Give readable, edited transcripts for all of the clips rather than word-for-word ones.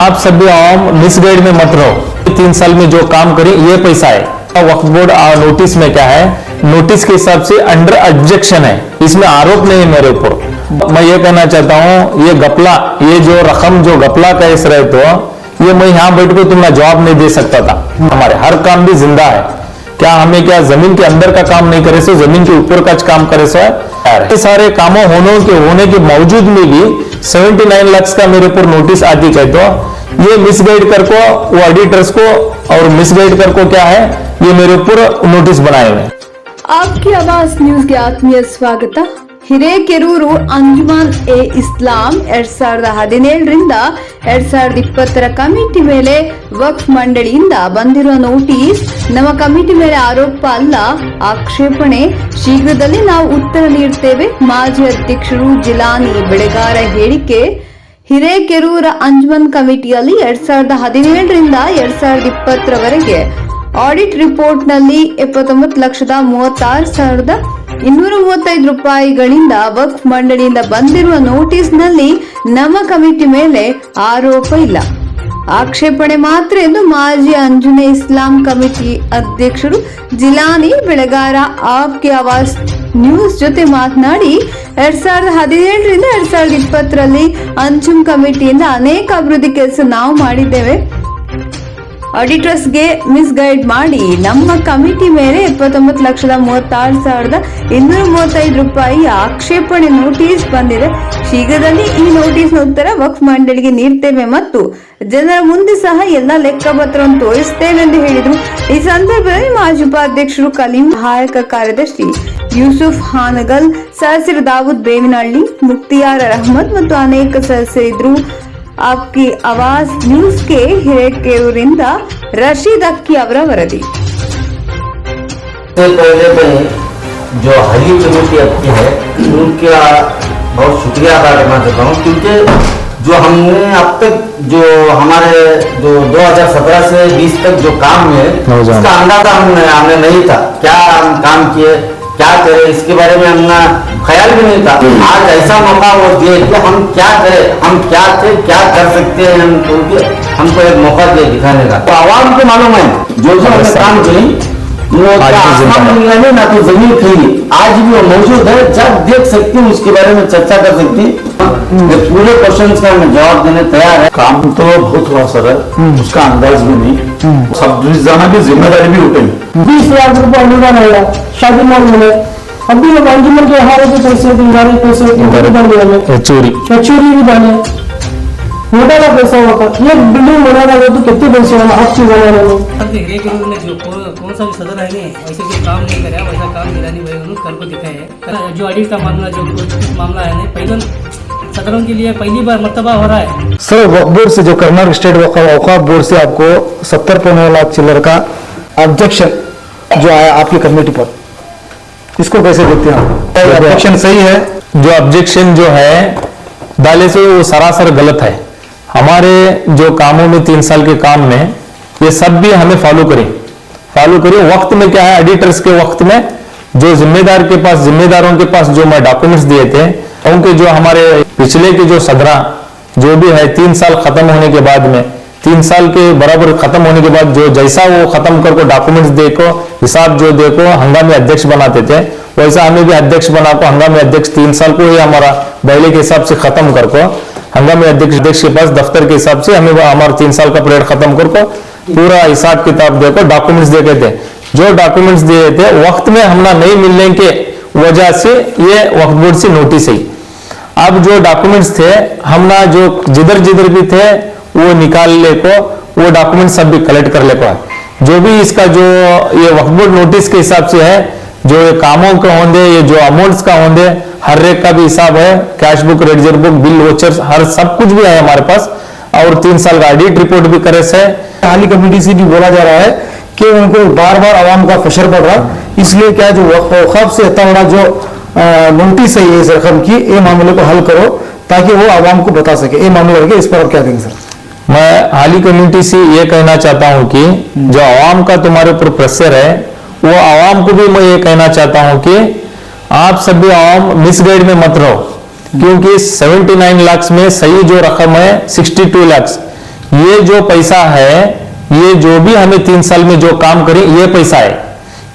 आप सभी आवाम मिसगाइड में मत रहो। 3 साल में जो काम करें ये पैसा है। वक्फ बोर्ड नोटिस में क्या है, नोटिस के हिसाब से अंडर ऑब्जेक्शन है, इसमें आरोप नहीं है मेरे ऊपर। मैं ये कहना चाहता हूँ ये गपला, ये जो रकम जो गपला कैस रहे तो ये मैं यहाँ बैठ के तुमने जवाब नहीं दे सकता था। हमारे हर काम भी जिंदा है। क्या हमें क्या जमीन के अंदर का काम नहीं करे सो जमीन के ऊपर का काम करे सो है। सारे कामों होने के बावजूद में भी 79 लाख का मेरे ऊपर नोटिस आती है। तो ये मिसगाइड कर को वो ऑडिटर्स को और मिसगाइड कर को क्या है ये मेरे ऊपर नोटिस बनाए हुए। आपकी आवाज न्यूज़ಗೆ ಆತ್ಮೀಯ ಸ್ವಾಗತ। ಹಿರೇಕೆರೂರು ಅಂಜುಮನ್ ಎ ಇಸ್ಲಾಂ 2017ರಿಂದ 2020ರ ಕಮಿಟಿ ಮೇಲೆ ವಕ್ಫ್ ಮಂಡಳಿಯಿಂದ ಬಂದಿರುವ ನೋಟಿಸ್ ನಮ್ಮ ಕಮಿಟಿ ಮೇಲೆ ಆರೋಪ ಅಲ್ಲ, ಆಕ್ಷೇಪಣೆ. ಶೀಘ್ರದಲ್ಲಿ ನಾವು ಉತ್ತರ ನೀಡುತ್ತೇವೆ. ಮಾಜಿ ಅಧ್ಯಕ್ಷರು ಜಿಲಾನಿ ಬೆಳೆಗಾರ ಹೇಳಿಕೆ. ಹಿರೇಕೆರೂರ ಅಂಜುಮನ್ ಕಮಿಟಿಯಲ್ಲಿ 2017ರಿಂದ 2020ರವರೆಗೆ ಆಡಿಟ್ ರಿಪೋರ್ಟ್ ನಲ್ಲಿ 79,36,235 ರೂಪಾಯಿಗಳಿಂದ ವಕ್ಫ್ ಮಂಡಳಿಯಿಂದ ಬಂದಿರುವ ನೋಟಿಸ್ ನಲ್ಲಿ ನಮ್ಮ ಕಮಿಟಿ ಮೇಲೆ ಆರೋಪ ಇಲ್ಲ, ಆಕ್ಷೇಪಣೆ ಮಾತ್ರ ಎಂದು ಮಾಜಿ ಅಂಜುನೆ ಇಸ್ಲಾಂ ಕಮಿಟಿ ಅಧ್ಯಕ್ಷರು ಜಿಲಾನಿ ಬೆಳೆಗಾರ ಆಪ್ಗೆ ಆವಾಸ್ ನ್ಯೂಸ್ ಜೊತೆ ಮಾತನಾಡಿ 2017ರಿಂದ 2020ರಲ್ಲಿ ಅಂಜುಮ್ ಕಮಿಟಿಯಿಂದ ಅನೇಕ ಅಭಿವೃದ್ಧಿ ಕೆಲಸ ನಾವು ಮಾಡಿದ್ದೇವೆ. ಆಡಿಟರ್ಸ್ಗೆ ಮಿಸ್ಗೈಡ್ ಮಾಡಿ ನಮ್ಮ ಕಮಿಟಿ ಮೇಲೆ 79,36,235 ರೂಪಾಯಿ ಆಕ್ಷೇಪಣೆ ನೋಟಿಸ್ ಬಂದಿದೆ. ಶೀಘ್ರದಲ್ಲಿ ಈ ನೋಟಿಸ್ನ ಉತ್ತರ ವಕ್ಫ್ ಮಂಡಳಿಗೆ ನೀಡ್ತೇವೆ ಮತ್ತು ಜನರ ಮುಂದೆ ಸಹ ಎಲ್ಲ ಲೆಕ್ಕಪತ್ರವನ್ನು ತೋರಿಸುತ್ತೇವೆ ಎಂದು ಹೇಳಿದರು. ಈ ಸಂದರ್ಭದಲ್ಲಿ ಮಾಜಿ ಉಪಾಧ್ಯಕ್ಷರು ಕಲೀಂ, ಸಹಾಯಕ ಕಾರ್ಯದರ್ಶಿ ಯೂಸುಫ್ ಹಾನಗಲ್, ಸದಸ್ಯರು ದಾವೂದ್ ಬೇವಿನಹಳ್ಳಿ, ಮುಕ್ತಿಯಾರ್ ಅಹಮದ್ ಮತ್ತು ಅನೇಕ ಸದಸ್ಯರಿದ್ದರು. आपकी आवाज न्यूज के हिरेकेरूरिंद रशीद अक्की ಅವರ ವರದಿ. पहले मैं जो हाली कमेटी आपकी है उनका बहुत शुक्रिया अदा करना चाहता हूँ, क्योंकि जो हमने अब तक जो हमारे जो 2017 से 20 तक जो काम है उसका अंदाजा हमें नहीं था। क्या हम काम किए, क्या करें, इसके बारे में हमने ख्याल भी नहीं था। आज ऐसा मौका वो दिए कि हम क्या करें, हम क्या थे, क्या कर सकते हैं, हमको एक मौका दिए दिखाने का। तो आवाम को मालूम है जो हमने काम करी वो आसमान मिला नहीं ना तो जमीन खरीदी, आज भी वो मौजूद है। जब देख सकते हैं उसके बारे में चर्चा कर सकते हैं। पूरे क्वेश्चन का हमें जवाब देने तैयार है। काम तो बहुत हुआ सर है, उसका अंदाज भी नहीं। सब जाना की जिम्मेदारी भी उठेगी। 20 लाख रुपए अनुदान आएगा शादी माल में। अभी लोग अंजुमन के हारे के पैसे पैसे चोरी भी बने मोटा का पैसा होगा। ये बिल्डिंग बनाना हो तो कितने पैसे होना हर चीज बनाने में। हिरेकेरूर ने जो कौन सा भी सदर है नहीं वैसे कोई काम नहीं करे, वैसा काम दिलानी भाई उन्होंने कर को दिखाए है। जो ऑडिट का मामला जो कुछ मामला है नहीं पहले सदरों के लिए पहली बार मर्तबा हो रहा है। सर वक्फ बोर्ड से जो कर्नाटक स्टेट वक्फ बोर्ड से आपको 70.9 लाख चिल्लर का ऑब्जेक्शन जो आया आपकी कमेटी पर, इसको कैसे देखते हैं आप? ऑब्जेक्शन सही है? जो ऑब्जेक्शन जो है डाले से वो सरासर गलत है। हमारे जो कामों में 3 साल के काम में ये सब भी हमें फॉलो करें। वक्त में क्या है, एडिटर्स के वक्त में जो जिम्मेदारों के पास जो मैं डॉक्यूमेंट्स दिए थे उनके जो हमारे पिछले के जो सदरा जो भी है 3 साल खत्म होने के बाद में 3 साल के बराबर खत्म होने के बाद जो जैसा वो खत्म करके डॉक्यूमेंट्स देखो हिसाब जो देखो हंगामी अध्यक्ष बनाते थे वैसा हमें भी अध्यक्ष बना को हंगामी अध्यक्ष 3 साल को ही हमारा पहले के हिसाब से खत्म करको हंगामी अध्यक्ष के पास दफ्तर के हिसाब से हमें हमारा 3 साल का पीरियड खत्म करको पूरा हिसाब किताब देखो डॉक्यूमेंट्स देखे थे। जो डॉक्यूमेंट्स दिए थे वक्त में हमने नहीं मिलने के वजह से ये वक्फ बोर्ड से नोटिस है। अब जो डॉक्यूमेंट्स थे हमने जो जिधर भी थे वो निकाल ले को वो डॉक्यूमेंट सब भी कलेक्ट कर ले को है। जो भी इसका जो ये वक्फ बोर्ड नोटिस के हिसाब से है जो ये कामों का होंगे ये जो अमाउंट्स का होंगे हर एक का भी हिसाब है, cash book, ledger book, bill vouchers हर सब कुछ भी है हमारे पास और 3 साल का ऑडिट रिपोर्ट भी करे से। हाली कमेटी से भी बोला जा रहा है कि उनको बार बार आवाम का प्रेशर पड़ रहा, इसलिए क्या जो वक्फ से इतना बड़ा जो नोटिस है ये रकम की ये मामले को हल करो ताकि वो आवाम को बता सके। ये मामला करके इस पर आप क्या देंगे सर? मैं हाली कम्युनिटी से ये कहना चाहता हूँ कि जो आवाम का तुम्हारे ऊपर प्रेशर है वो आवाम को भी मैं ये कहना चाहता हूँ कि आप सभी आवाम मिसगाइड में मत रहो, क्योंकि 79 लाख में सही जो रकम है 62 लाख ये जो पैसा है, ये जो भी हमें 3 साल में जो काम करें ये पैसा है।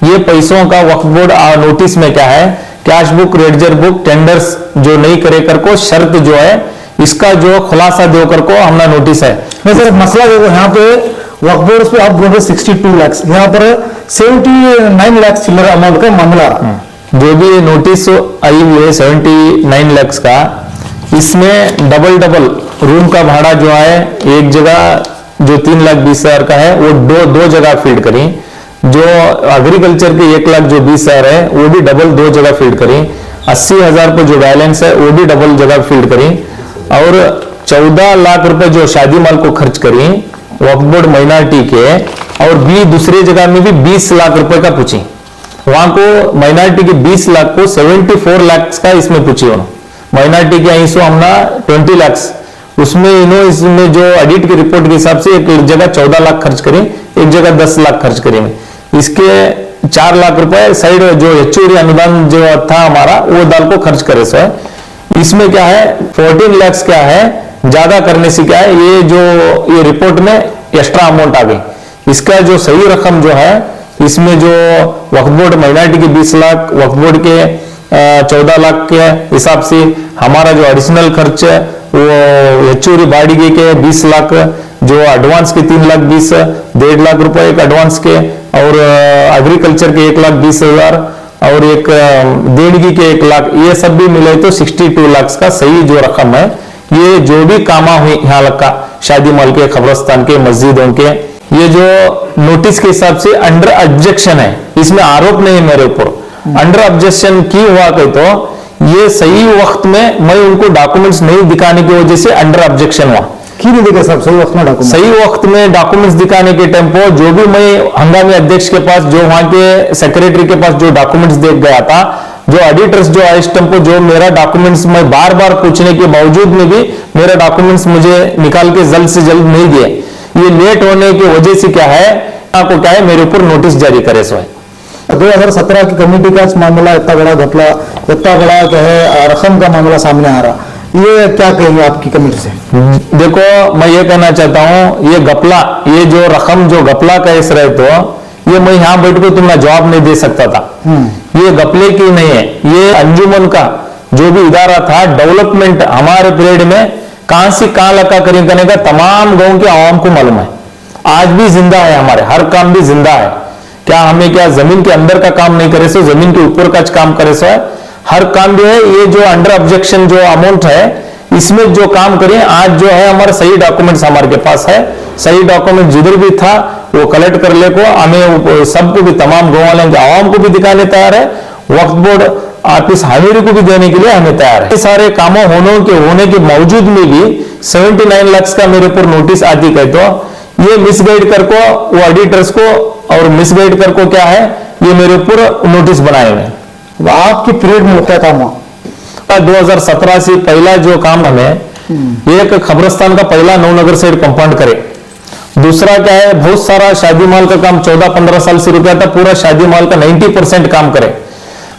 ये पैसों का वक्फ बोर्ड नोटिस में क्या है, cash book, ledger book, tenders जो नहीं करे कर को शर्त जो है इसका जो खुलासा दो कर को हमने नोटिस है। नहीं सर, मसला देखो यहाँ पे वक्फ बोर्ड पे आप बोल रहे 62 लाख, यहाँ पर 79 लाख चिल्लर अमाउंट का मामला। जो भी नोटिस आई हुई है 79 लाख का, इसमें डबल रूम का भाड़ा जो है एक जगह जो 3,20,000 का है वो दो जगह फीड करी। जो एग्रीकल्चर के 1,00,000 जो 20,000 है वो भी डबल 2 जगह फीड करी। 80,000 पर जो बैलेंस है वो भी डबल जगह फीड करी। और 14 लाख रुपए जो शादी माल को खर्च करी वक्फ बोर्ड माइनॉरिटी के, और भी दूसरी जगह में भी 20 लाख रुपए का पूछी। वहां को माइनॉरिटी के 20 लाख को 74 लाख का इसमें पूछी उन्होंने। माइनॉरिटी के ऐसो हमने 20 लाख, उसमें इन्होंने इसमें जो ऑडिट की रिपोर्ट के हिसाब से एक जगह 14 लाख खर्च करी, एक जगह 10 लाख खर्च करी। इसके 4 लाख रुपए साइड जो एचओडी अनुदान जो था हमारा वो दाल को खर्च करे सो है। इसमें क्या है 14 लाख क्या है, ज्यादा करने से क्या है ये रिपोर्ट में एक्स्ट्रा अमाउंट आ गई। इसका जो सही रकम जो है इसमें जो वक्फ बोर्ड माइनॉरिटी के 20 लाख, वक्फ बोर्ड के 14 लाख के हिसाब से हमारा जो एडिशनल खर्च है वो एचओडी बाड़गी के 20 लाख, जो एडवांस के 3,20,000, 1.5 लाख रुपए एक एडवांस के, और एग्रीकल्चर के 1,20,000 और एक देणगी के 1 लाख, ये सब भी मिले तो 62 लाख का सही जो रकम है। ये जो भी कामा हुई यहाँ लग का शादी माल के, कब्रस्तान के, मस्जिदों के, ये जो नोटिस के हिसाब से अंडर ऑब्जेक्शन है, इसमें आरोप नहीं है मेरे ऊपर। अंडर ऑब्जेक्शन की हुआ कहे तो ये सही वक्त में मैं उनको डॉक्यूमेंट्स नहीं दिखाने की वजह से अंडर ऑब्जेक्शन हुआ। क्यों नहीं देखा साहब सही वक्त में डॉक्यूमेंट? सही वक्त में डॉक्यूमेंट्स दिखाने के टाइम पर जो भी मैं हंगामी अध्यक्ष के पास, जो वहां के सेक्रेटरी के पास जो डॉक्यूमेंट्स देख गया था, जो ऑडिटर्स जो इस टाइम पर जो मेरा डॉक्यूमेंट्स मैं बार बार पूछने के बावजूद में भी मेरा डॉक्यूमेंट्स मुझे निकाल के जल्द से जल्द नहीं दिए। ये लेट होने की वजह से क्या है, आपको क्या है मेरे ऊपर नोटिस जारी करे सो है। 2017 की कमेटी का मामला इतना बड़ा घपला, इतना बड़ा क्या है रकम का मामला सामने आ रहा, ये क्या कहेंगे आपकी कमेटी से? देखो मैं ये कहना चाहता हूं, ये घपला, ये जो रकम जो घपला कैस रहे तो ये मैं यहां बैठ कर तुमने जवाब नहीं दे सकता था। ये घपले की नहीं है, ये अंजुमन का जो भी इदारा था, डेवलपमेंट हमारे पीरियड में कहां से कहां लगा करने का तमाम गांव के आवाम को मालूम है। आज भी जिंदा है, हमारे हर काम भी जिंदा है। क्या हमें क्या जमीन के अंदर का काम नहीं करे सो, जमीन के ऊपर का काम करे सो है, हर काम जो है ये जो अंडर ऑब्जेक्शन जो अमाउंट है इसमें जो काम करें, आज जो है हमारे सही डॉक्यूमेंट्स हमारे के पास है। सही डॉक्यूमेंट जिधर भी था वो कलेक्ट कर ले को हमें सबको भी, तमाम गाँव वाले के आवाम को भी दिखाने तैयार है, वक्फ बोर्ड ऑफिस हामिरी को भी देने के लिए हमें तैयार है। सारे कामों होने के बावजूद में भी 79 लाख का मेरे ऊपर नोटिस आती है तो ये मिसगाइड कर को वो ऑडिटर्स को और मिसगाइड कर को क्या है ये मेरे ऊपर नोटिस बनाए हुए। आपके पीरियड में क्या काम हुआ? 2017 से पहला जो काम हमें एक खबरस्तान का पहला नवनगर साइड कंपाउंड करे। दूसरा क्या है, बहुत सारा शादी माल का काम 14-15 साल से रुका था, पूरा शादी माल का 90% काम करे।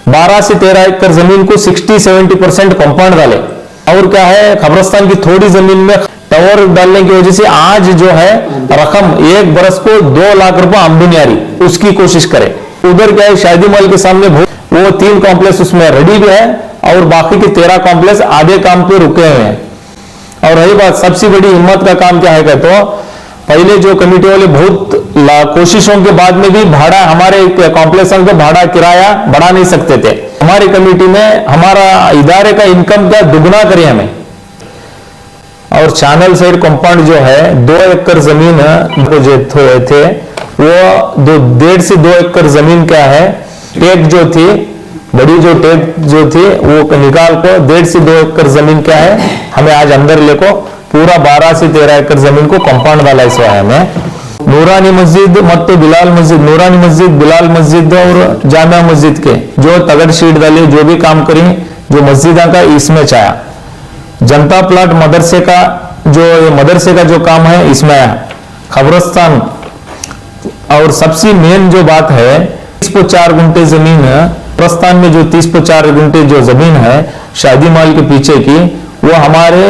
12 से 13 एकड़ जमीन को 60-70% कंपाउंड डाले। और क्या है, खबरस्तान की थोड़ी जमीन में टावर डालने की वजह से आज जो है रकम एक बरस को 2 लाख रुपए आमदनी आ रही, उसकी कोशिश करे। उधर क्या है, शादी माल के सामने वो 3 कॉम्प्लेक्स उसमें रेडी भी है और बाकी के 13 कॉम्प्लेक्स आधे काम पे रुके हुए हैं। और रही बात सबसे बड़ी हिम्मत का काम क्या है तो पहले जो कमेटी वाले बहुत कोशिशों के बाद में भी भाड़ा, हमारे कॉम्प्लेक्स का भाड़ा किराया बढ़ा नहीं सकते थे। हमारी कमेटी में हमारा इदारे का इनकम का दुगना करे हमें। और चैनल साइड कंपाउंड जो है 2 एकड़ जमीन जो थे वो 1.5 से 2 एकड़ जमीन क्या है, टेक जो थी, बड़ी जो टेक जो थी वो निकाल को 1.5 से 2 एकड़ जमीन क्या है हमें आज अंदर लेको पूरा 12 से 13 एकड़ जमीन को कंपाउंड वाला इस है हमें। नूरानी मस्जिद मत बिलाल मस्जिद, नूरानी मस्जिद, बिलाल मस्जिद और जामिया मस्जिद के जो तगड़ शीट डाले, जो भी काम करें, जो मस्जिदा का इसमें चाया। जनता प्लाट मदरसे का जो काम है इसमें आया। खबरस्तान और सबसे मेन जो बात है 30-4 गुंठे जमीन है खबरस्तान में, जो 30-4 गुंठे जो जमीन है शादी माल के पीछे की, वो हमारे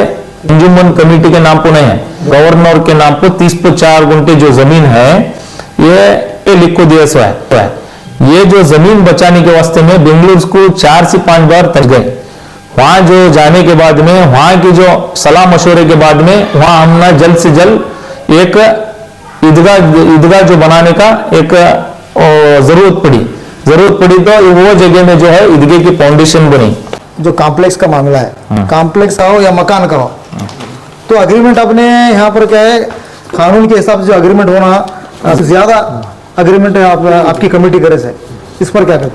अंजुमन कमेटी के नाम पर नहीं है, गवर्नर के नाम पर 30.4 गुंठे जो जमीन है ये लिखो दिया सो है। ये जो जमीन बचाने के वास्ते में बेंगलुरु को 4 से 5 बार तक गए। वहां जो जाने के बाद में वहां की जो सलाह मशवरे के बाद में वहां हमने जल्द से जल्द एक ईदगाह जो बनाने का एक जरूरत पड़ी तो वो जगह में जो है ईदगाह की फाउंडेशन बनी। जो कॉम्प्लेक्स का मामला है, कॉम्प्लेक्स का हो या मकान का हो, तो अग्रीमेंट अपने यहाँ पर क्या है, कानून के हिसाब से जो अग्रीमेंट होना ज्यादा अग्रीमेंट है आपकी कमेटी करे से, इस पर क्या कहते हैं?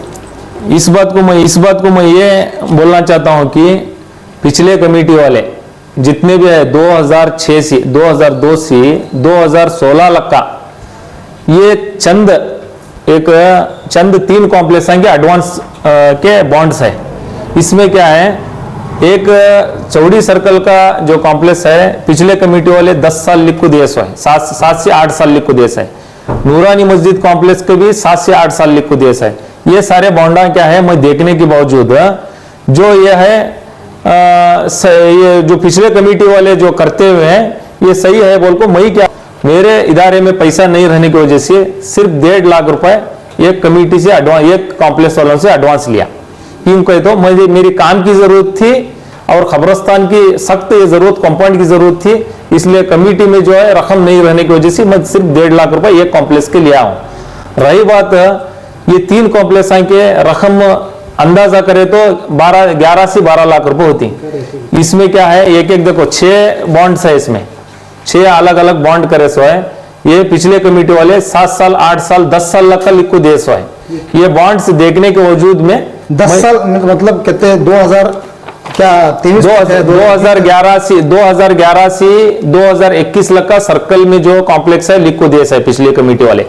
इस बात को मैं ये बोलना चाहता हूं कि पिछले कमेटी वाले जितने भी है 2006 से 2002 से 2016 तक का ये चंद 3 कॉम्प्लेक्स के एडवांस के बॉन्ड्स है। इसमें क्या है, एक चौड़ी सर्कल का जो कॉम्प्लेक्स है पिछले कमेटी वाले 10 साल लिख को दिए सो है, 7 से 8 साल लिख को दिए है। नूरानी मस्जिद कॉम्प्लेक्स के भी 7 से 8 साल लिख को दिए है। ये सारे बॉन्डा क्या है, मैं देखने के बावजूद जो ये है ये जो पिछले कमेटी वाले जो करते हुए हैं ये सही है बोल को मैं क्या, मेरे इदारे में पैसा नहीं रहने की वजह से सिर्फ 1.5 लाख रुपए एक कमेटी से एडवांस, एक कॉम्प्लेक्स वालों से एडवांस लिया। क्यों कहे तो मेरी काम की जरूरत थी और खबरस्तान की सख्त ये जरूरत, कंपाउंड की जरूरत थी, इसलिए कमेटी में जो है रकम नहीं रहने की वजह से मैं सिर्फ 1.5 लाख रुपए एक कॉम्प्लेक्स के लिया हूं। रही बात ये 3 कॉम्प्लेक्स के रकम अंदाजा करे तो 11 से 12 लाख रुपए होती। इसमें क्या है, एक देखो 6 बॉन्ड्स है, इसमें 6 अलग अलग बॉन्ड करे सो है। ये पिछले कमेटी वाले 7 साल 8 साल 10 साल का लिखो दे सो है। ये बॉन्ड्स देखने के वजूद में 10 साल मतलब कहते हैं 2000 क्या 2011 से 2021 तक का सर्कल में जो कॉम्प्लेक्स है लिखो दिए है पिछले कमेटी वाले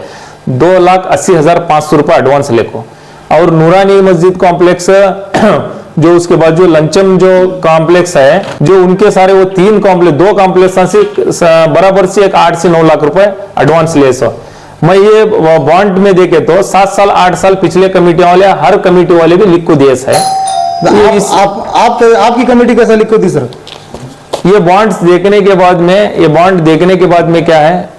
2,80,500 रुपए एडवांस लेको। और नूरानी मस्जिद कॉम्प्लेक्स जो उसके बाद जो लंचम जो कॉम्प्लेक्स है जो उनके सारे वो 3 कॉम्प्लेक्स 2 कॉम्प्लेक्स से बराबर से एक 8 से 9 लाख रुपए एडवांस ले सो। मैं ये बॉन्ड में देखे तो 7 साल 8 साल पिछले कमेटी वाले हर कमेटी वाले भी लिख को दिए है। आपकी कमेटी कैसा लिखो दी सर? ये बॉन्ड्स देखने के बाद में क्या है,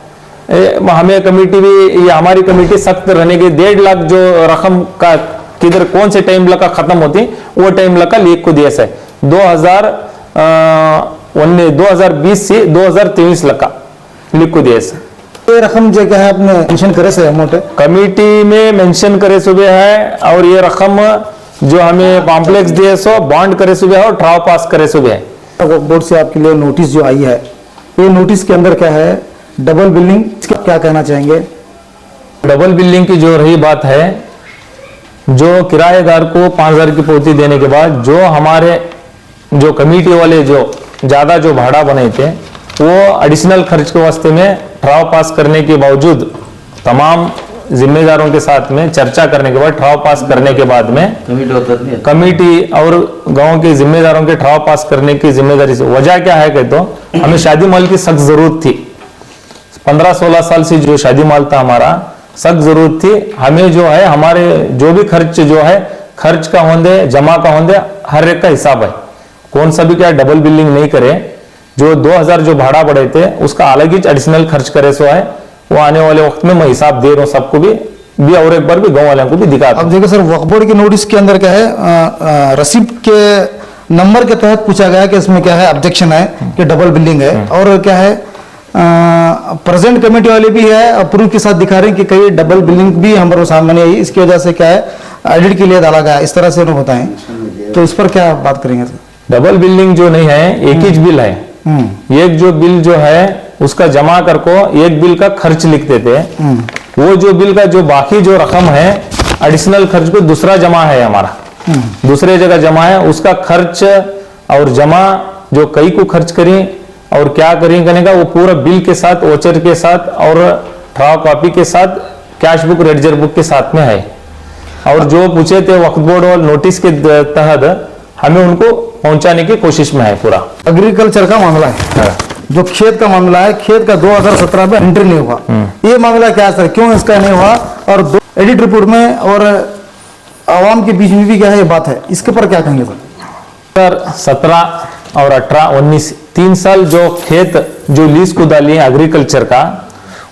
हमें कमेटी भी ये हमारी कमेटी सख्त रहने के 1.5 लाख जो रकम का किधर कौन से टाइम लगा खत्म होती वो टाइम लगा लीक को दिया है 2020 से 2023 लगा लीक को दिया है। ये रकम जो क्या है आपने मेंशन करे से अमाउंट कमेटी में मेंशन करे सुबह है और ये रकम जो हमें कॉम्प्लेक्स दिए सो बॉन्ड करे सुबह है और ट्राव पास करे सुबह है। बोर्ड से आपके लिए नोटिस जो आई है, ये नोटिस के अंदर क्या है, डबल बिल्डिंग, क्या कहना चाहेंगे? डबल बिल्डिंग की जो रही बात है, जो किराएदार को 5,000 की पौती देने के बाद जो हमारे जो कमेटी वाले जो ज्यादा जो भाड़ा बने थे वो एडिशनल खर्च के वास्ते में ठराव पास करने के बावजूद तमाम जिम्मेदारों के साथ में चर्चा करने के बाद ठराव पास करने के बाद में कमेटी और गांव के जिम्मेदारों के ठराव पास करने की जिम्मेदारी से वजह क्या है कहते तो हमें शादी माल की सख्त जरूरत थी। 15-16 साल से जो शादी माल था हमारा सख्त जरूरत थी। हमें जो है हमारे जो भी खर्च जो है खर्च का होंदे जमा का होंदे हर एक का हिसाब है, कौन सा भी क्या डबल बिल्डिंग नहीं करे। जो 2000 जो भाड़ा बढ़े थे उसका अलग ही एडिशनल खर्च करे सो है, वो आने वाले वक्त में मैं हिसाब दे रहा हूँ सबको भी और एक बार भी गाँव वालों को भी दिखा। अब देखो सर, वक्फ बोर्ड की नोटिस के अंदर क्या है, रसीद के नंबर के तहत पूछा गया कि इसमें क्या है, ऑब्जेक्शन है कि डबल बिल्डिंग है, और क्या है प्रेजेंट कमेटी वाले भी है अप्रूव के साथ दिखा रहे हैं कि कई डबल बिल्डिंग भी हमारे सामने आई, इसकी वजह से क्या है एडिट के लिए डाला गया, इस तरह से उन्हें बताएं, तो इस पर क्या बात करेंगे सर? डबल बिल्डिंग जो नहीं है, एक ही बिल है। एक जो बिल जो है उसका जमा कर को एक बिल का खर्च लिखते थे, वो जो बिल का जो बाकी जो रकम है एडिशनल खर्च को दूसरा जमा है हमारा, दूसरे जगह जमा है, उसका खर्च और जमा जो कई को खर्च करें और क्या करें करने का वो पूरा बिल के साथ वोचर के साथ और ठराव कॉपी के साथ कैश बुक रेडजर बुक के साथ में है। और जो पूछे थे वक्फ बोर्ड और नोटिस के तहत हमें उनको पहुंचाने की कोशिश में है। पूरा एग्रीकल्चर का मामला है, जो खेत का मामला है, खेत का 2017 में एंट्री नहीं हुआ, ये मामला क्या है सर, क्यों इसका नहीं हुआ? और एडिट रिपोर्ट में और आवाम के बीच में भी क्या है ये बात है, इसके पर क्या कहेंगे सर? 17 और 18 19 3 साल जो खेत जो लीज को डाली है एग्रीकल्चर का,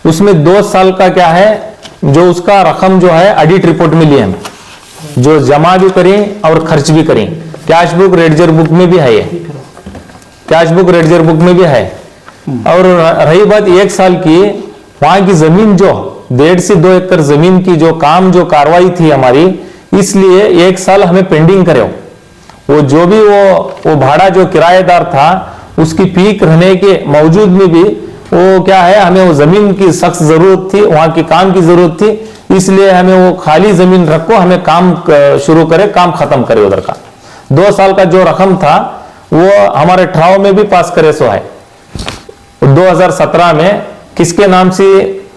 उसमें 2 साल का क्या है जो उसका रकम जो है ऑडिट रिपोर्ट में लिए हम, जो जमा भी करें और खर्च भी करें। कैश बुक रेडजर बुक में भी है, ये कैश बुक रेडजर बुक में भी है। और रही बात 1 साल की, वहां की जमीन जो 1.5 से 2 एकड़ जमीन की जो काम जो कार्रवाई थी हमारी, इसलिए 1 साल हमें पेंडिंग करे। वो जो भी वो भाड़ा जो किराएदार था उसकी पीक रहने के मौजूद में भी वो क्या है, हमें वो जमीन की सख्त जरूरत थी, वहां के काम की जरूरत थी, इसलिए हमें वो खाली जमीन रखो, हमें काम शुरू करे, काम खत्म करे उधर का। 2 साल का जो रकम था वो हमारे ठराव में भी पास करे सो है 2017 में किसके नाम से,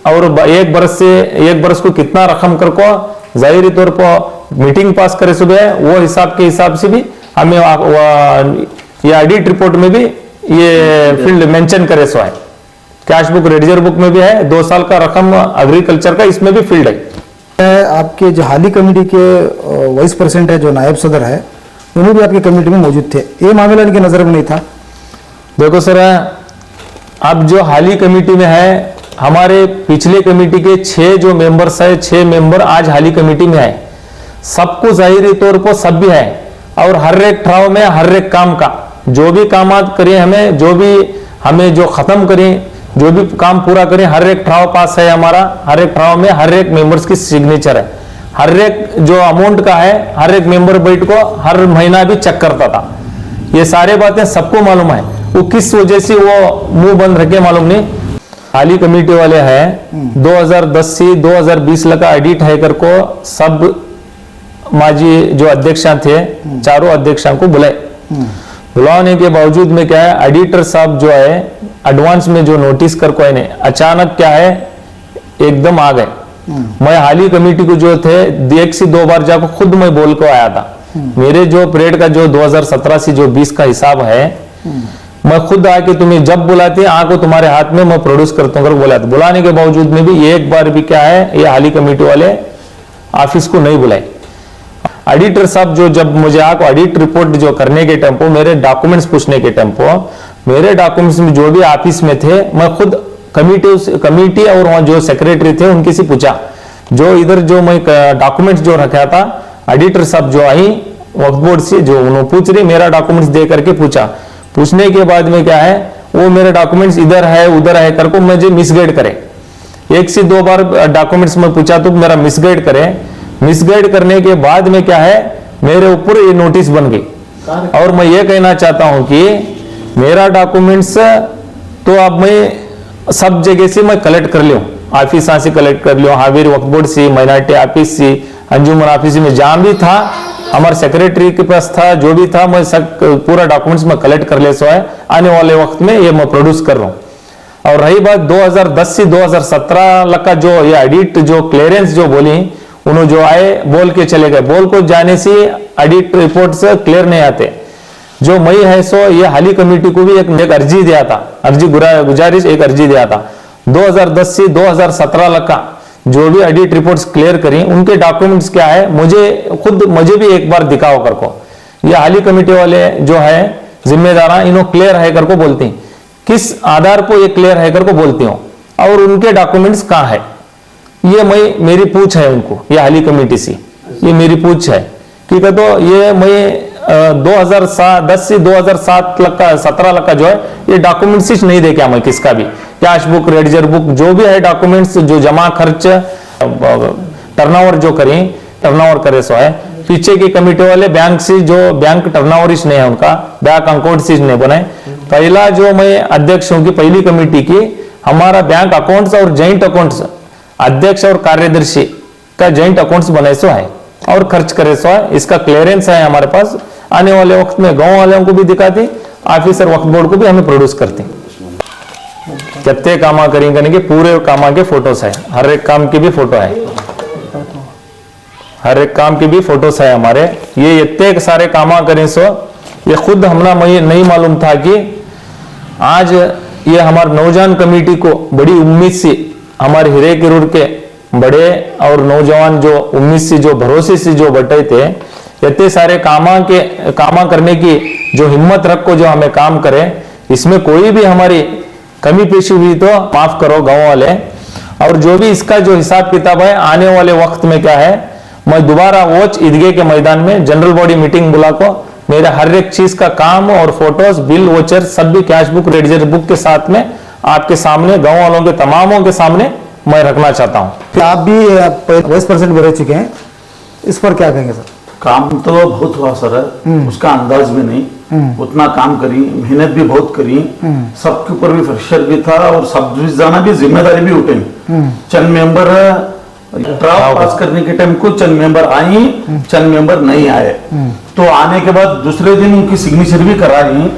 और 1 बरस को कितना रकम कर को जाहिरी तौर पर मीटिंग पास करे सुबह, वो हिसाब से भी हमें ये ऑडिट रिपोर्ट में भी ये फील्ड मेंशन करे सो है। कैश बुक रेडजर बुक में भी है, 2 साल का रकम एग्रीकल्चर का इसमें भी फील्ड है। आपके जो हाली कमेटी के वाइस प्रेसिडेंट है जो नायब सदर है, उन्होंने भी आपकी कमेटी में मौजूद थे, ये मामला इनकी नजर में नहीं था? देखो सर, अब जो हाली कमेटी में है, हमारे पिछले कमेटी के 6 जो मेंबर्स है, 6 मेंबर आज हाली कमेटी में है। सबको जाहिरी तौर पर सब भी है, और हर एक ठराव में हर एक काम का जो भी काम करें, हमें जो भी हमें जो खत्म करें, जो भी काम पूरा करें, हर एक ठराव पास है हमारा। हर एक ठराव में हर एक मेंबर्स की सिग्नेचर है। हर एक जो अमाउंट का है, हर एक मेंबर बैठ को हर महीना भी चेक करता था। ये सारे बातें सबको मालूम है, वो किस वजह से वो मुंह बंद रखे मालूम नहीं। हाली कमेटी वाले हैं 2010 से 2020 लगा ऑडिट है कर को सब माजी जो अध्यक्ष थे, चारों अध्यक्षों को बुलाए। बुलाने के बावजूद में क्या है, ऑडिटर साहब जो है एडवांस में जो नोटिस कर को है, अचानक क्या है एकदम आ गए। मैं हाली कमेटी को जो थे 1 से 2 बार जाकर खुद मैं बोल को आया था। मेरे जो पीरियड का जो 2017 से जो 20 का हिसाब है, मैं खुद आके तुम्हें जब बुलाते आको तुम्हारे हाथ में मैं प्रोड्यूस करता हूँ बुलाते। बुलाने के बावजूद में भी एक बार भी क्या है, ये हाली कमेटी वाले ऑफिस को नहीं बुलाए। ऑडिटर साहब जो जब मुझे आको ऑडिट रिपोर्ट जो करने के टेम्पो, मेरे डॉक्यूमेंट्स पूछने के टेम्पो, मेरे डॉक्यूमेंट्स में जो भी ऑफिस में थे, मैं खुद कमेटी और वहां जो सेक्रेटरी थे उनके से पूछा, जो इधर जो मैं डॉक्यूमेंट्स जो रखा था, ऑडिटर साहब जो आई वक्फ बोर्ड से जो उन्होंने पूछ रही, मेरा डॉक्यूमेंट्स दे करके पूछा। पूछने के बाद में क्या है, वो मेरे डॉक्यूमेंट्स इधर है उधर है करके मुझे मिसगाइड करे। 1 से 2 बार डॉक्यूमेंट्स में पूछा तो मेरा मिसगाइड करे। मिसगाइड करने के बाद में क्या है, मेरे ऊपर ये नोटिस बन गई। और मैं ये कहना चाहता हूं कि मेरा डॉक्यूमेंट्स तो अब मैं सब जगह से मैं कलेक्ट कर लियो, ऑफिस से कलेक्ट कर लियो, हावेरी वक्फ बोर्ड से, माइनॉरिटी ऑफिस से, अंजुमन ऑफिस में जहां भी था, हमारे सेक्रेटरी के पास था, जो भी था, मैं सब पूरा डॉक्यूमेंट्स में कलेक्ट कर ले सो है। आने वाले वक्त में ये मैं प्रोड्यूस कर रहा हूं। और रही बात 2010 से 2017 का जो ये ऑडिट जो क्लियरेंस जो बोली, उन्होंने जो आए बोल के चले गए, बोल को जाने से ऑडिट रिपोर्ट से क्लियर नहीं आते। जो मई है सो ये हाली कमेटी को भी एक अर्जी दिया था, अर्जी गुजारिश एक अर्जी दिया था 2010 से 2017 का जो भी ऑडिट रिपोर्ट्स क्लियर करी, उनके डॉक्यूमेंट्स क्या है मुझे भी एक बार दिखाओ कर को। ये हाली कमेटी वाले जो है जिम्मेदार इन्हों क्लियर है कर को बोलती, किस आधार पर ये क्लियर है कर को बोलती हूँ, और उनके डॉक्यूमेंट्स कहाँ है, ये मेरी पूछ है उनको, ये हाली कमेटी से ये मेरी पूछ है। ठीक है, तो ये मैं 2010 से 2017 का जो है ये डॉक्यूमेंट्स नहीं दे क्या मैं किसका भी, कैश बुक रेडजर बुक जो भी है डॉक्यूमेंट्स जो जमा खर्च टर्नओवर जो करें, टर्नओवर करे सो है। पीछे की कमेटी वाले बैंक से जो बैंक टर्नओवर नहीं है उनका, बैंक अकाउंट से नहीं बनाए। पहला जो मैं अध्यक्ष हूँ की पहली कमेटी की, हमारा बैंक अकाउंट्स और जॉइंट अकाउंट्स अध्यक्ष और कार्यदर्शी का जॉइंट अकाउंट्स बनाए सो है और खर्च करे सो है। इसका क्लियरेंस है हमारे पास। आने वाले वक्त में गांव वालों को भी दिखाते, ऑफिसर वक्फ बोर्ड को भी हमें प्रोड्यूस करते। कितने कामा करेंगे कि पूरे कामा के फोटोस है, हर एक काम की भी फोटो है, हर एक काम की भी फोटोस है हमारे। ये इतने सारे कामा करें सो ये खुद हमने नहीं मालूम था कि आज ये हमारे नौजवान कमेटी को बड़ी उम्मीद से हमारे हीरे किरूर के बड़े और नौजवान जो उम्मीद से जो भरोसे से जो बटे थे, इतने सारे कामा करने की जो हिम्मत रख को जो हमें काम करे, इसमें कोई भी हमारी कमी पेशी हुई तो माफ करो गांव वाले। और जो भी इसका जो हिसाब किताब है आने वाले वक्त में क्या है, मैं दोबारा वोच ईदगाह के मैदान में जनरल बॉडी मीटिंग बुला को मेरा हर एक चीज का काम और फोटोज बिल वोचर सब भी कैश बुक रेडिजर बुक के साथ में आपके सामने गांव वालों के तमामों के सामने मैं रखना चाहता हूं। आप भी 22% में रह चुके हैं, इस पर क्या कहेंगे सर? काम तो बहुत हुआ सर, उसका अंदाज भी नहीं। उतना काम करी, मेहनत भी बहुत करी, सबके ऊपर भी प्रेशर भी था और सब जाना भी जिम्मेदारी भी उठे। चंद मेंबर ड्राफ्ट पास करने के टाइम को चंद मेंबर आई, चंद मेंबर नहीं आए, तो आने के बाद दूसरे दिन उनकी सिग्नेचर भी कराई,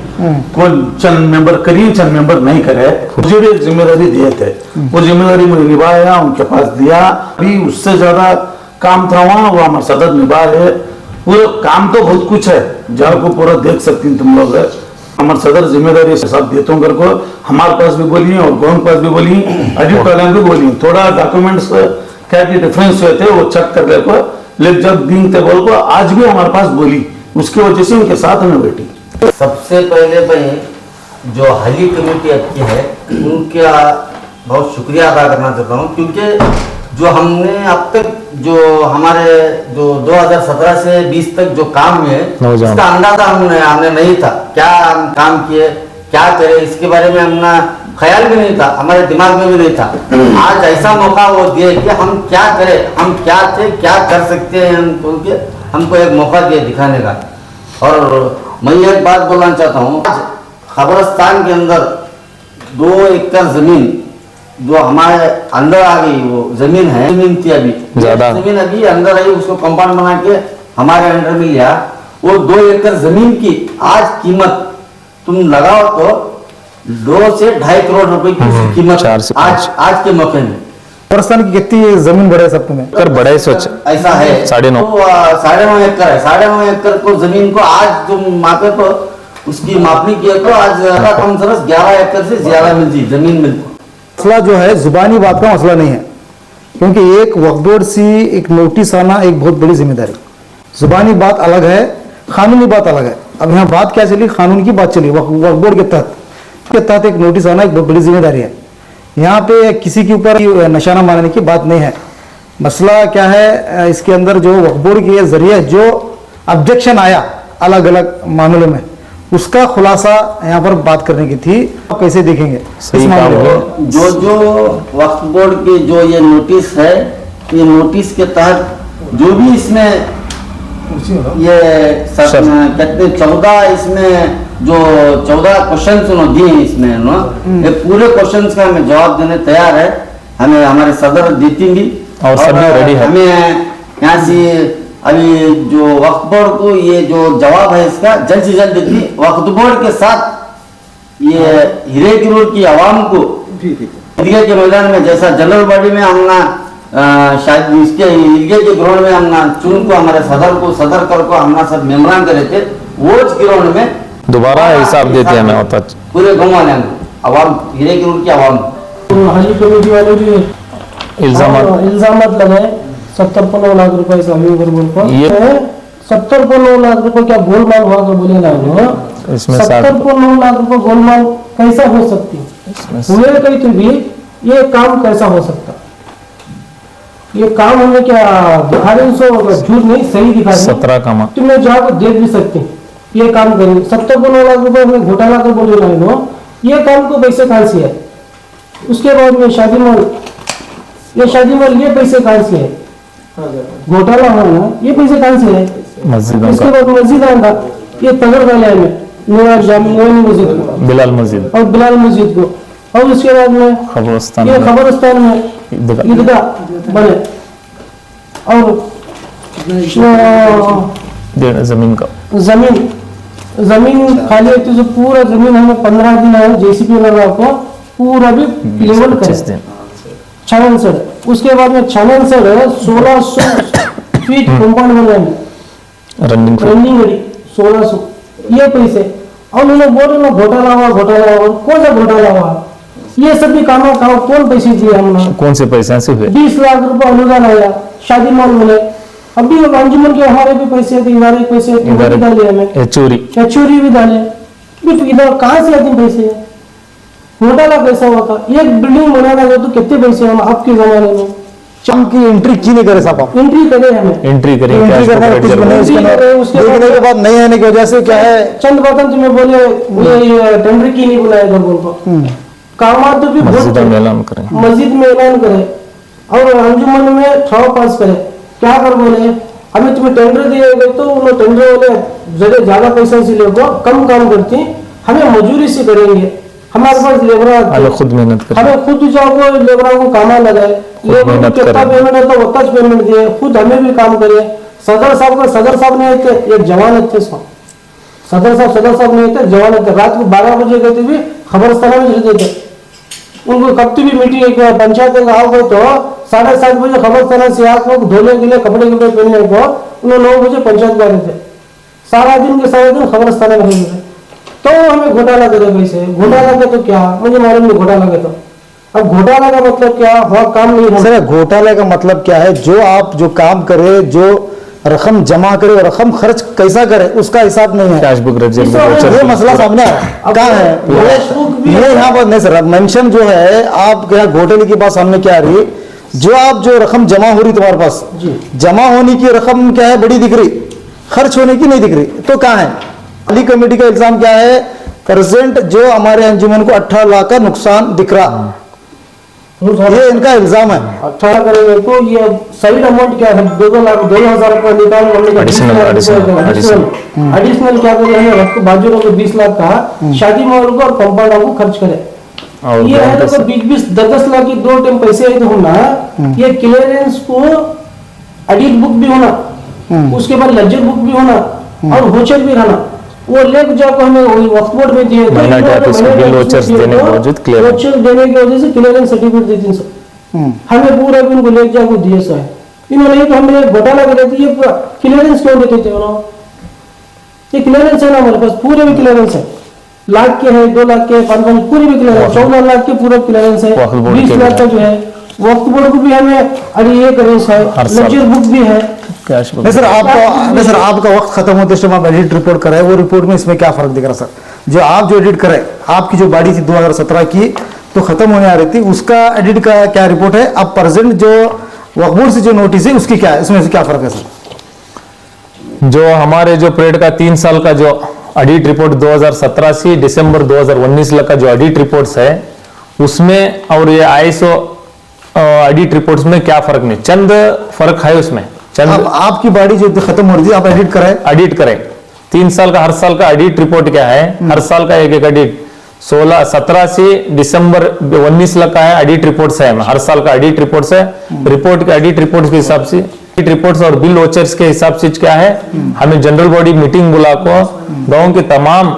कोई चंद मेंबर करी चंद मेंबर नहीं करे। मुझे भी एक जिम्मेदारी दिए थे, वो जिम्मेदारी मैंने निभाया, उनके पास दिया। अभी उससे ज्यादा काम था वहाँ, वो हमारे सदर निभा है। वो काम तो बहुत कुछ है, जाओ पूरा देख सकती तुम लोग। हमारे सदर जिम्मेदारी से सब देता हूँ को हमारे पास भी बोली और गौन पास भी बोली, एडिट वाले भी बोली, थोड़ा डॉक्यूमेंट्स क्या डिफरेंस हुए थे वो चेक कर ले को, लेकिन जब दिन थे बोल को आज भी हमारे पास बोली, उसकी वजह से उनके साथ में बैठी। सबसे पहले मैं जो हली कमेटी आपकी है उनका बहुत शुक्रिया अदा करना चाहता हूँ, क्योंकि जो हमने अब तक जो हमारे जो 2017 से 20 तक जो काम है इसका अंदाजा हमने नहीं था, क्या हम काम किए क्या करे इसके बारे में हमने ख्याल भी नहीं था, हमारे दिमाग में भी नहीं था। आज ऐसा मौका वो दिए कि हम क्या करें, हम क्या थे क्या कर सकते हैं, हमको एक मौका दिया दिखाने का। और मैं एक बात बोलना चाहता हूँ, आज खबरस्तान के अंदर 2 एकड़ जमीन जो हमारे अंदर आ गई, वो जमीन है, जमीन थी अभी ज्यादा जमीन अभी अंदर आई, उसको कंपाउंड बना के हमारे अंडर में लिया। वो 2 एकड़ जमीन की आज कीमत तुम लगाओ तो 2 से 2.5 करोड़ रुपए की उसकी कीमत आज के मौके में। खबरस्तान की कितनी जमीन बढ़े सब में? कर बड़े सोच ऐसा है 9.5 तो 9.5 एकड़ है। 9.5 एकड़ को जमीन को आज जो मापे तो उसकी मापनी किए तो आज कम से कम 11 एकड़ से ज्यादा मिलती जमीन मिलती। मसला जो है जुबानी बात का मसला नहीं है, क्योंकि एक वक्फ बोर्ड से एक नोटिस आना एक बहुत बड़ी जिम्मेदारी। जुबानी बात अलग है, कानूनी बात अलग है। अब यहाँ बात क्या चली, कानून की बात चली। वक्फ बोर्ड के तहत एक नोटिस आना एक बहुत बड़ी जिम्मेदारी है। यहाँ पे किसी के ऊपर निशाना मारने की बात नहीं है। मसला क्या है, इसके अंदर जो वक्फ बोर्ड के जरिए जो ऑब्जेक्शन आया अलग अलग मामलों में, उसका खुलासा यहाँ पर बात करने की थी। आप कैसे देखेंगे इस मामले में? जो वक्फ बोर्ड के जो ये नोटिस है, ये नोटिस के तहत जो भी इसमें ये कहते 14 इसमें जो 14 क्वेश्चन उन्होंने दिए इसमें ये पूरे क्वेश्चन का हमें जवाब देने तैयार है। हमें हमारे सदर देती और सभी रेडी है। हमें यहाँ से अभी जो वक्फ बोर्ड को ये जो जवाब है इसका जल्द से जल्द देती। वक्फ बोर्ड के साथ ये हीरे की रोड की आवाम को ईदगाह के मैदान में जैसा जनरल बॉडी में हमने शायद इसके ईदगाह के ग्राउंड में हमने चुन को हमारे सदर कर को हमने सब मेमोरान करे थे, वो ग्राउंड में दोबारा हिसाब देते हैं। मैं होता पूरे गाँव वाले आवाम हीरे की रोड की आवाम हाजी कमेटी वाले भी इल्जाम लगाए 70-15 लाख रुपए स्वामी बोल पर ये 70-15 लाख रुपए क्या गोलमाल हुआ तो बोले ना इसमें 70-15 लाख रुपए गोलमाल कैसा हो सकती हुए कहीं तो भी ये काम कैसा हो सकता? ये काम हमें क्या दिखा रहे झूठ नहीं सही दिखा रहे 17 का तुम्हें जाकर देख भी सकते ये काम करेंगे। 70-15 लाख रुपए में घोटाला तो बोले ना ये काम को पैसे कहां से है? उसके बाद में शादी मॉल ये पैसे कहां से है? घोटाला हो ना ये पैसे कहां से है? उसके बाद मस्जिद आंदा ये तगड़ वाले में नूर जामी मस्जिद को बिलाल मस्जिद को और उसके बाद में खबरस्तान में ईदगाह बने और जमीन खाली है तो पूरा जमीन हमें 15 दिन है जेसीबी लगा को पूरा भी लेवल करे छानन सड़। उसके बाद में छानन सड़ 1600 फीट कंपाउंड बनाए रनिंग 1600 ये पैसे और उन्होंने बोले ना घोटाला हुआ कौन सा घोटाला हुआ? ये सब भी काम कौन पैसे दिए हमने? कौन से पैसे से 20 लाख रुपए अनुदान आया शादी मॉल मिले। अभी अंजुमन के हमारे भी पैसे थे, इधर पैसे डाले हमें चोरी भी डाले। फिर इधर कहाँ से आते पैसे? घोटाला कैसा हुआ था? एक बिल्डिंग बनाना गया तो कितने पैसे हम आपके जमाने में? चम की एंट्री की नहीं करे साहब आप एंट्री करे हमें, एंट्री करें एंट्री कैश करने का कुछ पॉकेट बने जरूर। उसके देखने के बाद नहीं आने की वजह से क्या है चंद बर्तन तुम्हें बोले ये टेंडर की नहीं बुलाया था बोल काम तो भी मस्जिद में ऐलान करें। मस्जिद में ऐलान करे और अंजुमन में ठराव पास करे, क्या कर बोले हमें तुम्हें टेंडर दिए गए तो वो टेंडर वाले ज्यादा पैसा से लेको कम काम करती, हमें मजूरी से करेंगे, हमारे पास लेबर हमें खुद मेहनत करें, हमें खुद जाओ लेबर को कामा लगाए, लेबर को मेहनत कितना करें। पेमेंट है तो उतना पेमेंट दिए, खुद हमें भी काम करे। सदर साहब नहीं थे, एक जवान थे सदर साहब नहीं थे, जवान थे, रात को 12 बजे गए थे भी खबरस्ताना में रहते थे। उनको कब भी मीटिंग एक पंचायत का आओ गए तो 7:30 बजे खबरस्ताना से आग को धोने के लिए कपड़े पहनने को उन्हें 9 बजे पंचायत में रहते थे, सारा दिन के सारा दिन खबरस्ताना में रहते थे। तो हमें घोटाला करे पैसे, घोटाला का तो क्या मुझे मालूम नहीं घोटाला का तो। अब घोटाला का मतलब क्या हुआ? काम नहीं होना। सर घोटाले का मतलब क्या है? जो आप जो काम करे, जो रकम जमा करे और रकम खर्च कैसा करे उसका हिसाब नहीं है। कैश बुक रजिस्टर इसमें वाउचर ये मसला सामने अब कहाँ है? कैश बुक भी ये यहाँ पर नहीं सर मेंशन जो है आप क्या घोटाले की बात सामने क्या आ रही है? जो आप जो रकम जमा हो रही तुम्हारे पास, जी। जमा होने की रकम क्या है बड़ी दिख रही, खर्च होने की नहीं दिख रही, तो कहाँ है? अली कमेटी का इल्जाम क्या है? प्रेजेंट जो हमारे अंजुमन को 18 लाख का नुकसान दिख रहा, ये इनका इल्जाम है। 18 करेंगे तो ये साइड अमाउंट क्या है? 2 लाख 2,000 रुपया निकाल एडिशनल क्या कर रहे हैं? बाजू को 20 लाख का शादी माहौल को और कंपाउंड को खर्च करे। और ये है बैंक तो 20 10 लाख की 2 टाइम पैसे है तो होना, ये क्लियरेंस को एडिट बुक भी होना, उसके बाद लेजर बुक भी होना और वोचर भी रहना, वो लेके जाकर हमें वक्त बोर्ड में दिए महीना टैक्स बिल वोचर्स देने के बावजूद क्लियर वोचर देने की वजह से क्लियरेंस सर्टिफिकेट देती सर, हमें पूरा भी उनको लेके जाकर दिए सर। इन्होंने एक हमें एक घोटाला कर देती है, क्लियरेंस क्यों देते थे उन्होंने? ये क्लियरेंस है ना हमारे पास, पूरे भी क्लियरेंस है, लाख के है 2 लाख के 5 पूरी भी क्लियरेंस, 14 लाख के पूरा क्लियरेंस है, वक्फ बोर्ड 20 के लाख का जो है वक्त बोर्ड को भी हमें अरे ये करेंस है, हर साल। लेजर बुक भी है। कैश बुक नहीं सर आपका वक्त खत्म होते समय आप एडिट रिपोर्ट कराए, वो रिपोर्ट में इसमें क्या फर्क दिख रहा सर? जो आप जो एडिट कराए, आपकी जो बॉडी थी 2017 की तो खत्म होने आ रही थी, उसका एडिट का क्या रिपोर्ट है? अब प्रेजेंट जो वक्फ बोर्ड से जो नोटिस है उसकी क्या है, इसमें से क्या फर्क है सर? जो हमारे जो पीरियड का 3 साल का जो ऑडिट रिपोर्ट 2017 से दिसंबर 2019 का जो ऑडिट रिपोर्ट्स है उसमें और ये ISO ऑडिट रिपोर्ट्स में क्या फर्क नहीं, चंद फर्क है उसमें चंद। अब आपकी बॉडी जो खत्म हो रही थी आप एडिट कराए, ऑडिट करें 3 साल का, हर साल का ऑडिट रिपोर्ट क्या है, हर साल का एक ऑडिट 17 से दिसंबर 19 का है ऑडिट रिपोर्ट्स है, हर साल का ऑडिट रिपोर्ट्स है। रिपोर्ट के ऑडिट रिपोर्ट्स के हिसाब से ऑडिट रिपोर्ट्स और बिल वोचर्स के हिसाब से क्या है, हमें जनरल बॉडी मीटिंग बुला को गांव के तमाम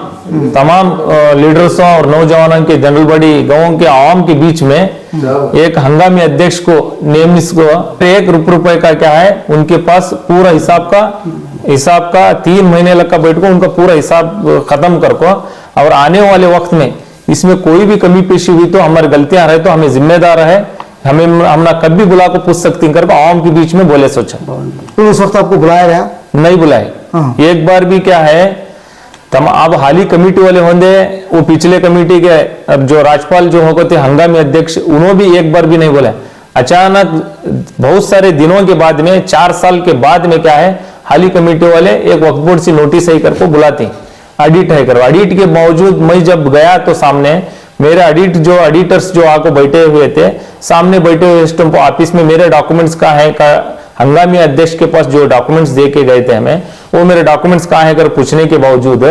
लीडर्सों और नौजवानों के जनरल बॉडी गांव के आवाम के बीच में एक हंगामी अध्यक्ष को नियमित को ₹1 का क्या है उनके पास पूरा हिसाब का 3 महीने लग का बैठ को उनका पूरा हिसाब खत्म कर को, और आने वाले वक्त में इसमें कोई भी कमी पेशी हुई तो हमारी गलतियां रहे तो हमें जिम्मेदार है, हमें हमने कभी बुला को पूछ सकती करके आवाम के बीच में बोले सोचा। तो उस वक्त आपको बुलाया गया? नहीं बुलाए, एक बार भी क्या है अब हाली कमेटी वाले होंगे वो पिछले कमेटी के अब जो राज्यपाल जो होते हंगामी अध्यक्ष उन्होंने भी एक बार भी नहीं बोला। अचानक बहुत सारे दिनों के बाद में 4 साल के बाद में क्या है हाली कमेटी वाले एक वक्फ बोर्ड से नोटिस ही करके बुलाते ऑडिट है करो। ऑडिट के बावजूद मैं जब गया तो सामने मेरे ऑडिटर्स जो आको बैठे हुए थे, सामने बैठे हुए स्टम्प ऑफिस में मेरे डॉक्यूमेंट्स कहाँ है का हंगामी अध्यक्ष के पास जो डॉक्यूमेंट्स दे के गए थे हमें, वो मेरे डॉक्यूमेंट्स कहाँ है कर पूछने के बावजूद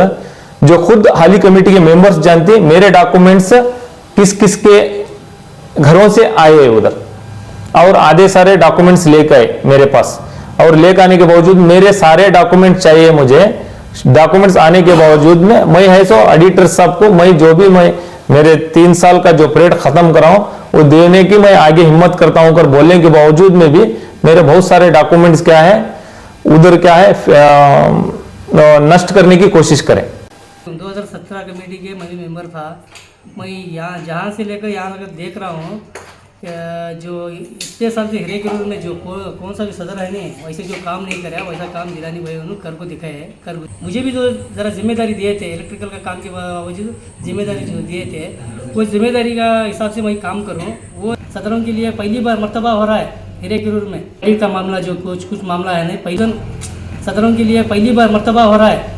जो खुद हाली कमेटी के मेंबर्स जानते मेरे डॉक्यूमेंट्स किस किस के घरों से आए उधर, और आधे सारे डॉक्यूमेंट्स लेकर आए मेरे पास, और लेकर आने के बावजूद मेरे सारे डॉक्यूमेंट चाहिए मुझे। डॉक्यूमेंट्स आने के बावजूद में मैं है सो ऑडिटर साहब को मैं जो भी मैं मेरे 3 साल का जो पीरियड खत्म कराऊं वो देने की मैं आगे हिम्मत करता हूं कर बोलने के बावजूद में भी मेरे बहुत सारे डॉक्यूमेंट्स क्या है उधर क्या है नष्ट करने की कोशिश करें। 2017 कमेटी के मैं भी मेंबर था। मैं यहाँ जहाँ से लेकर यहाँ तक देख रहा हूँ जो इतने साल से हिरेकेरूर में जो कौन सा भी सदर है नहीं वैसे जो काम नहीं करे वैसा काम जिलानी भाई उन्होंने कर को दिखाया है कर मुझे भी जो ज़रा जिम्मेदारी दिए थे इलेक्ट्रिकल का काम के वजह जिम्मेदारी जो दिए थे वो जिम्मेदारी का हिसाब से मैं काम करूँ वो सदरों के लिए पहली बार मर्तबा हो रहा है हिरेकेरूर में का मामला जो कुछ मामला है नहीं पहले सदरों के लिए पहली बार मर्तबा हो रहा है